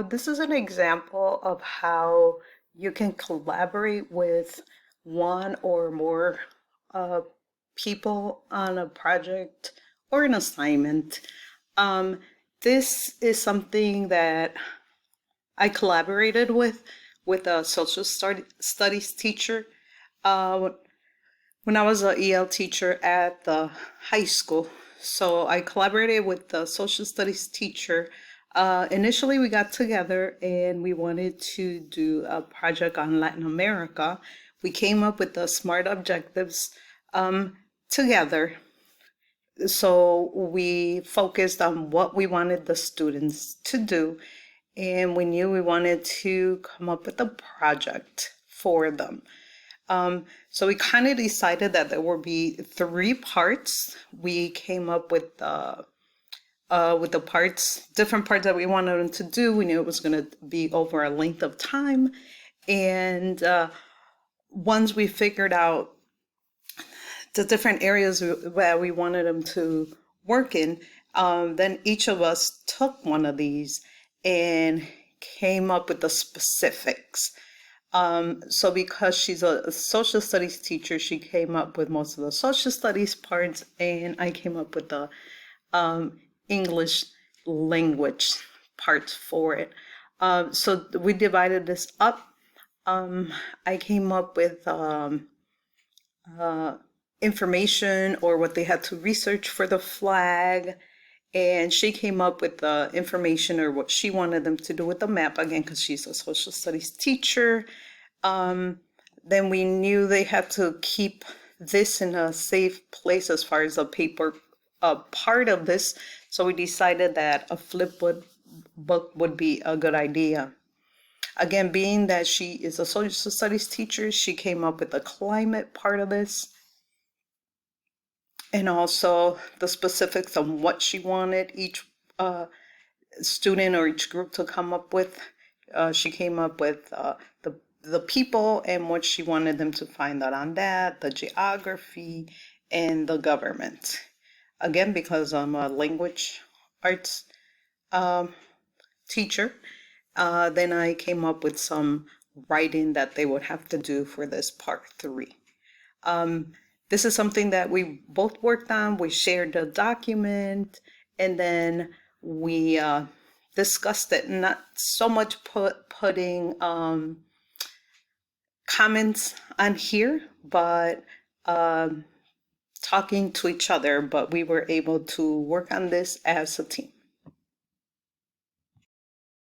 This is an example of how you can collaborate with one or more uh, people on a project or an assignment. Um, this is something that I collaborated with a studies teacher uh, when I was a EL teacher at the high school. So I collaborated with the social studies teacher. Initially, we got together and we wanted to do a project on Latin America. We came up with the SMART objectives together. So we focused on what we wanted the students to do, and we knew we wanted to come up with a project for them. So we kind of decided that there would be three parts. We came up with the parts, different parts that we wanted them to do. We knew it was going to be over a length of time, and once we figured out the different areas where we wanted them to work in, then each of us took one of these and came up with the specifics. So because she's a social studies teacher, she came up with most of the social studies parts, and I came up with the English language parts for it. So we divided this up. I came up with information or what they had to research for the flag, and she came up with the information or what she wanted them to do with the map, again, because she's a social studies teacher. Then we knew they had to keep this in a safe place as far as the paper part of this. So we decided that a flipboard book would be a good idea. Again, being that she is a social studies teacher, she came up with the climate part of this and also the specifics of what she wanted each student or each group to come up with. She came up with the people and what she wanted them to find out on that, the geography, and the government. Again, because I'm a language arts teacher, then I came up with some writing that they would have to do for this part three. This is something that we both worked on. We shared the document, and then we discussed it. Not so much putting comments on here, but talking to each other. But we were able to work on this as a team.